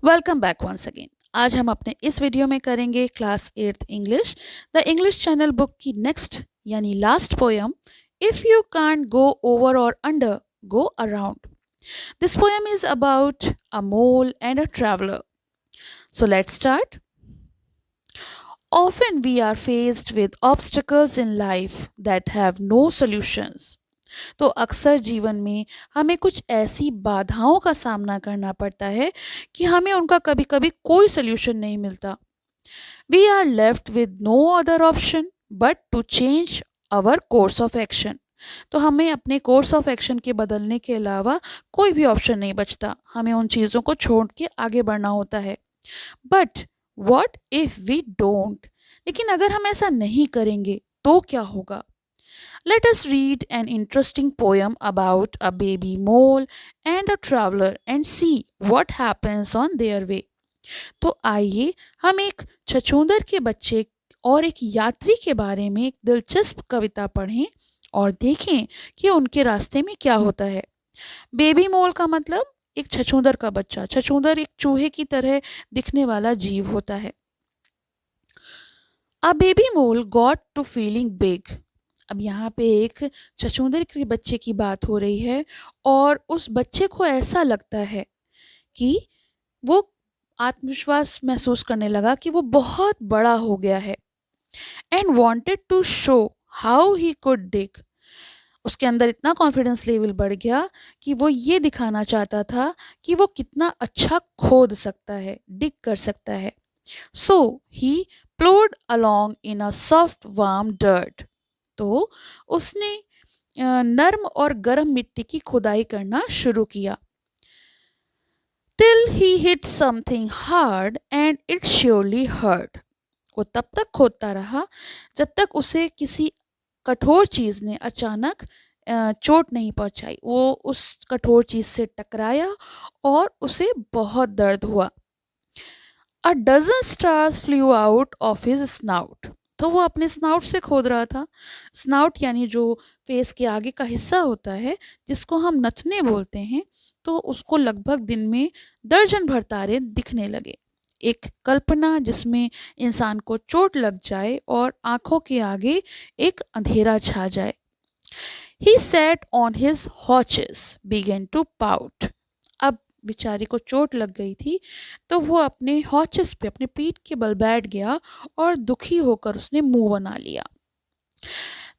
Welcome back once again. आज हम अपने इस वीडियो में करेंगे class 8th English the English channel book की नेक्स्ट यानी last poem if you can't go over और under go around. This poem is about a mole and a traveller. So let's start. Often we are faced with obstacles in life that have no solutions. तो अक्सर जीवन में हमें कुछ ऐसी बाधाओं का सामना करना पड़ता है कि हमें उनका कभी कभी कोई सोल्यूशन नहीं मिलता। We are left with no other option but to change our course of action. तो हमें अपने कोर्स ऑफ एक्शन के बदलने के अलावा कोई भी ऑप्शन नहीं बचता, हमें उन चीज़ों को छोड़ के आगे बढ़ना होता है। But what if we don't, लेकिन अगर हम ऐसा नहीं करेंगे तो क्या होगा। Let us read an interesting poem about a baby mole and a traveler and see what happens on their way. तो आइए हम एक छछूंदर के बच्चे और एक यात्री के बारे में एक दिलचस्प कविता पढ़ें और देखें कि उनके रास्ते में क्या होता है। बेबी मोल का मतलब एक छछूंदर का बच्चा। छछूंदर एक चूहे की तरह दिखने वाला जीव होता है। A baby mole got to feeling big. अब यहाँ पे एक छछूंदर के बच्चे की बात हो रही है और उस बच्चे को ऐसा लगता है कि वो आत्मविश्वास महसूस करने लगा कि वो बहुत बड़ा हो गया है। And wanted to show how he could dig. उसके अंदर इतना कॉन्फिडेंस लेवल बढ़ गया कि वो ये दिखाना चाहता था कि वो कितना अच्छा खोद सकता है, डिग कर सकता है। So he ploughed along in a soft warm dirt. तो उसने नर्म और गर्म मिट्टी की खुदाई करना शुरू किया। Till he hit something hard and it surely hurt. वो तब तक खोदता रहा जब तक उसे किसी कठोर चीज ने अचानक चोट नहीं पहुंचाई। वो उस कठोर चीज से टकराया और उसे बहुत दर्द हुआ। A dozen stars flew out of his snout. तो वो अपने स्नाउट से खोद रहा था। स्नाउट यानी जो फेस के आगे का हिस्सा होता है जिसको हम नथने बोलते हैं। तो उसको लगभग दिन में दर्जन भर तारे दिखने लगे। एक कल्पना जिसमें इंसान को चोट लग जाए और आंखों के आगे एक अंधेरा छा जाए। He sat on his haunches began to pout. अब बेचारे को चोट लग गई थी तो वो अपने हॉचेस पे अपने पीठ के बल बैठ गया और दुखी होकर उसने मुंह बना लिया।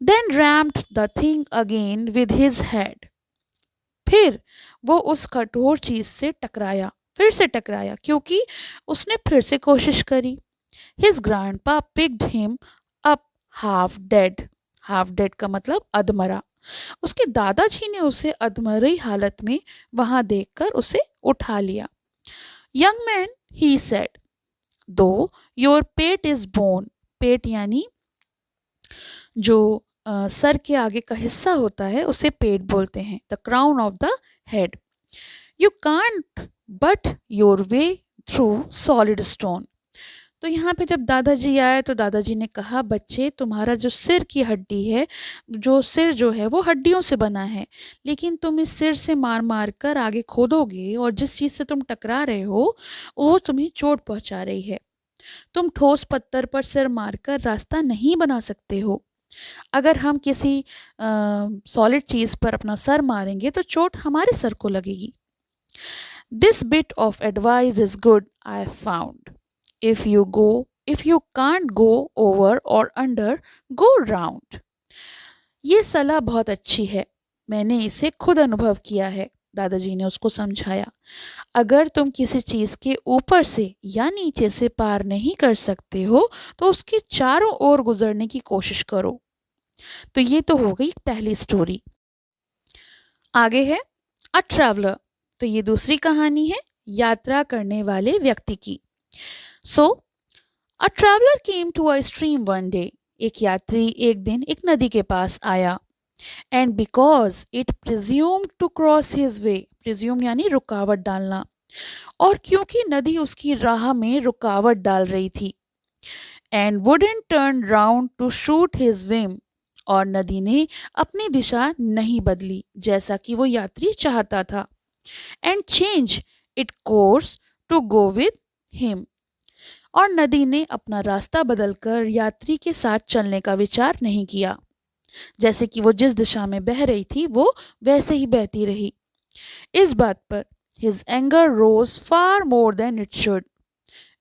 Then rammed the thing again with his head. फिर वो उस कठोर चीज से टकराया, फिर से टकराया क्योंकि उसने फिर से कोशिश करी। His grandpa picked him up half dead. Half dead का मतलब अधमरा। उसके दादाजी ने उसे अधमरी हालत में वहां देखकर उसे उठा लिया। यंग मैन, ही सेड, दो योर पेट इज बोन। पेट यानी जो सर के आगे का हिस्सा होता है उसे पेट बोलते हैं, the crown of the head. You can't but your way through solid stone. तो यहाँ पे जब दादाजी आए तो दादाजी ने कहा, बच्चे तुम्हारा जो सिर की हड्डी है, जो सिर जो है वो हड्डियों से बना है, लेकिन तुम इस सिर से मार मार कर आगे खोदोगे और जिस चीज़ से तुम टकरा रहे हो वो तुम्हें चोट पहुंचा रही है। तुम ठोस पत्थर पर सिर मारकर रास्ता नहीं बना सकते हो। अगर हम किसी सॉलिड चीज़ पर अपना सर मारेंगे तो चोट हमारे सर को लगेगी। This bit of advice is good I found. If you can't go over और अंडर, गो राउंड। ये सलाह बहुत अच्छी है, मैंने इसे खुद अनुभव किया है, दादाजी ने उसको समझाया। अगर तुम किसी चीज के ऊपर से या नीचे से पार नहीं कर सकते हो तो उसके चारों ओर गुजरने की कोशिश करो। तो ये तो हो गई पहली स्टोरी। आगे है अ ट्रैवलर। तो ये दूसरी कहानी है यात्रा करने वाले व्यक्ति की। So a traveller came to a stream one day. एक यात्री एक दिन एक नदी के पास आया। And because it presume to cross his way. Presume यानी रुकावट डालना। और क्योंकि नदी उसकी राह में रुकावट डाल रही थी। And wouldn't turn round to shoot his Vim. और नदी ने अपनी दिशा नहीं बदली जैसा कि वो यात्री चाहता था। And change it course to go with him. और नदी ने अपना रास्ता बदलकर यात्री के साथ चलने का विचार नहीं किया। जैसे कि वो जिस दिशा में बह रही थी वो वैसे ही बहती रही। इस बात पर his anger rose far more than it should.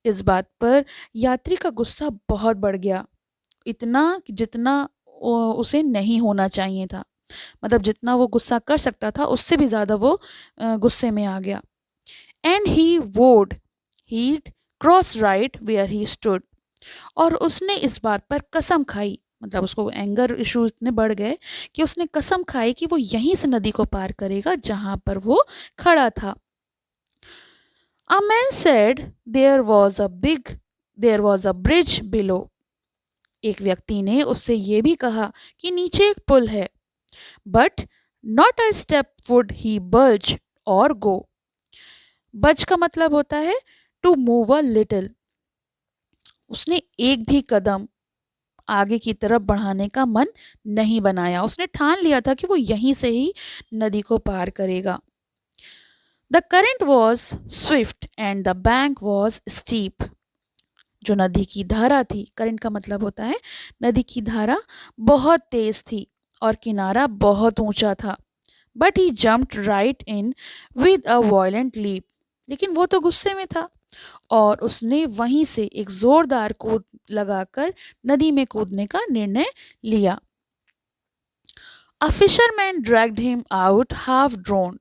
इस बात पर यात्री का गुस्सा बहुत बढ़ गया, इतना कि जितना उसे नहीं होना चाहिए था। मतलब जितना वो गुस्सा कर सकता था उससे भी ज़्यादा वो गुस्से में आ गया। एंड ही वोड he'd cross right where he stood. और उसने इस बात पर कसम खाई, मतलब उसको एंगर इश्यू इतने बढ़ गए कि उसने कसम खाई कि वो यहीं से नदी को पार करेगा जहां पर वो खड़ा था। A man said there was a bridge below. एक व्यक्ति ने उससे ये भी कहा कि नीचे एक पुल है। But not a step would he budge or go. budge का मतलब होता है to move a little. उसने एक भी कदम आगे की तरफ बढ़ाने का मन नहीं बनाया। उसने ठान लिया था कि वो यहीं से ही नदी को पार करेगा। The current was swift and the bank was steep. जो नदी की धारा थी, करंट का मतलब होता है नदी की धारा, बहुत तेज थी और किनारा बहुत ऊंचा था। But he jumped right in with a violent leap. लेकिन वो तो गुस्से में था और उसने वहीं से एक जोरदार कूद लगाकर नदी में कूदने का निर्णय लिया। A fisherman dragged him out half drowned.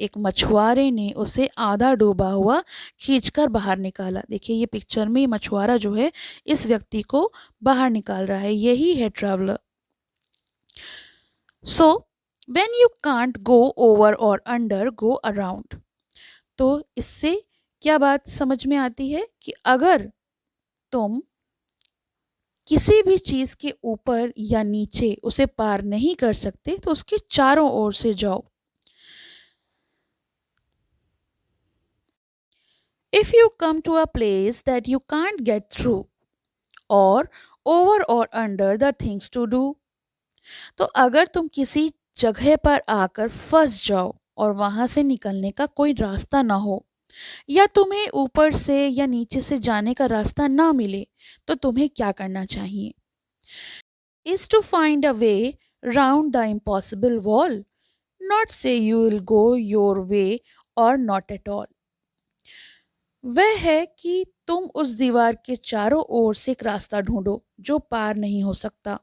एक मछुआरे ने उसे आधा डूबा हुआ खींचकर बाहर निकाला। देखिए ये पिक्चर में मछुआरा जो है इस व्यक्ति को बाहर निकाल रहा है, यही है traveller. So when you can't go over or under, go around. तो इससे क्या बात समझ में आती है कि अगर तुम किसी भी चीज के ऊपर या नीचे उसे पार नहीं कर सकते तो उसके चारों ओर से जाओ। If you come to a place that you can't get through or over or under the things to do, तो अगर तुम किसी जगह पर आकर फंस जाओ और वहां से निकलने का कोई रास्ता ना हो या तुम्हें ऊपर से या नीचे से जाने का रास्ता ना मिले तो तुम्हें क्या करना चाहिए? Is to find a way round the impossible wall, not say you will go your way or not at all. वह है कि तुम उस दीवार के चारों ओर से एक रास्ता ढूंढो जो पार नहीं हो सकता।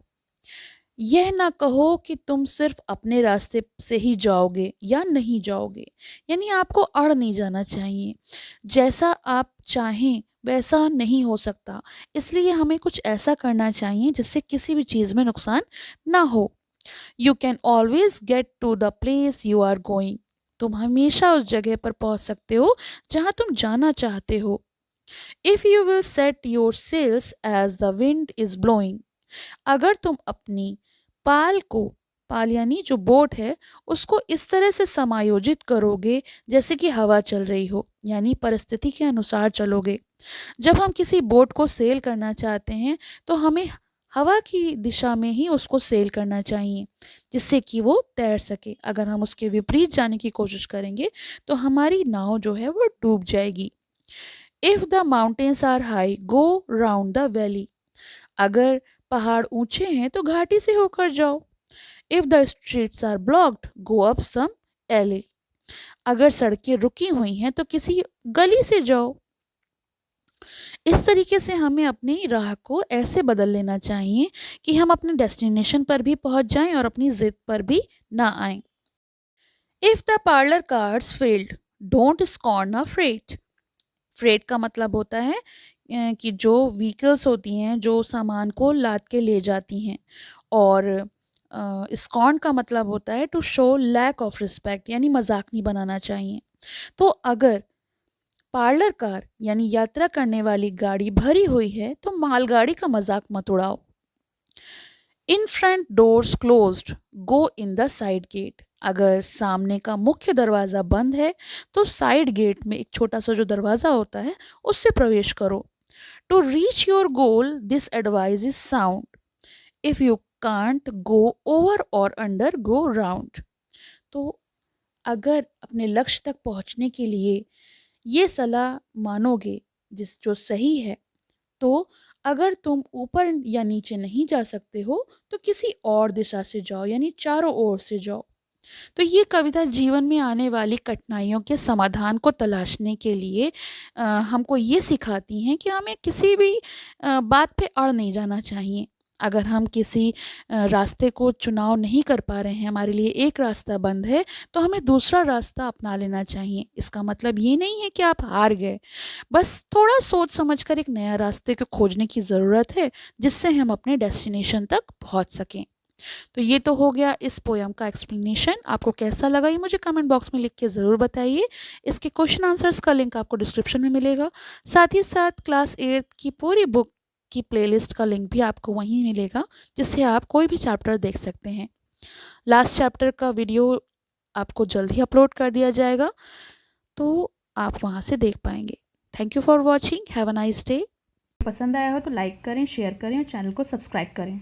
यह ना कहो कि तुम सिर्फ अपने रास्ते से ही जाओगे या नहीं जाओगे, यानी आपको अड़ नहीं जाना चाहिए। जैसा आप चाहें वैसा नहीं हो सकता, इसलिए हमें कुछ ऐसा करना चाहिए जिससे किसी भी चीज़ में नुकसान ना हो। You can always get to the place you are going. तुम हमेशा उस जगह पर पहुंच सकते हो जहां तुम जाना चाहते हो। If you will set your sails as the wind is blowing. अगर तुम अपनी पाल यानी जो बोट है उसको इस तरह से समायोजित करोगे जैसे कि हवा चल रही हो, यानी परिस्थिति के अनुसार चलोगे। जब हम किसी बोट को सेल करना चाहते हैं तो हमें हवा की दिशा में ही उसको सेल करना चाहिए जिससे कि वो तैर सके। अगर हम उसके विपरीत जाने की कोशिश करेंगे तो हमारी नाव जो है वो डूब जाएगी। If the mountains are high go round the valley. अगर पहाड़ ऊंचे हैं तो घाटी से होकर जाओ। If the streets are blocked go up some alley. अगर सड़कें रुकी हुई हैं तो किसी गली से जाओ। इस तरीके से हमें अपनी राह को ऐसे बदल लेना चाहिए कि हम अपने डेस्टिनेशन पर भी पहुंच जाएं और अपनी जिद पर भी ना आएं। If the parlour cards failed don't scorn a freight. Freight का मतलब होता है कि जो व्हीकल्स होती हैं जो सामान को लाद के ले जाती हैं, और स्कॉर्न का मतलब होता है to show lack of respect, यानी मजाक नहीं बनाना चाहिए। तो अगर पार्लर कार यानी यात्रा करने वाली गाड़ी भरी हुई है तो मालगाड़ी का मजाक मत उड़ाओ। In front doors closed go in the side gate. अगर सामने का मुख्य दरवाज़ा बंद है तो साइड गेट में एक छोटा सा जो दरवाज़ा होता है उससे प्रवेश करो। To reach your goal this advice is sound. If you can't go over और अंडर गो राउंड। तो अगर अपने लक्ष्य तक पहुंचने के लिए ये सलाह मानोगे जो सही है, तो अगर तुम ऊपर या नीचे नहीं जा सकते हो तो किसी और दिशा से जाओ, यानी चारों ओर से जाओ। तो ये कविता जीवन में आने वाली कठिनाइयों के समाधान को तलाशने के लिए हमको ये सिखाती हैं कि हमें किसी भी बात पे अड़ नहीं जाना चाहिए। अगर हम किसी रास्ते को चुनाव नहीं कर पा रहे हैं, हमारे लिए एक रास्ता बंद है, तो हमें दूसरा रास्ता अपना लेना चाहिए। इसका मतलब ये नहीं है कि आप हार गए, बस थोड़ा सोच समझकर एक नया रास्ते को खोजने की ज़रूरत है, जिससे हम अपने डेस्टिनेशन तक पहुंच सकें। तो ये तो हो गया इस पोयम का एक्सप्लेनेशन। आपको कैसा लगा ये मुझे कमेंट बॉक्स में लिख के ज़रूर बताइए। इसके क्वेश्चन आंसर्स का लिंक आपको डिस्क्रिप्शन में मिलेगा। साथ ही साथ क्लास 8 की पूरी बुक की प्लेलिस्ट का लिंक भी आपको वहीं मिलेगा, जिससे आप कोई भी चैप्टर देख सकते हैं। लास्ट चैप्टर का वीडियो आपको जल्द ही अपलोड कर दिया जाएगा, तो आप वहाँ से देख पाएंगे। Thank you for watching. Have a nice day. पसंद आया हो तो लाइक करें, शेयर करें और चैनल को सब्सक्राइब करें।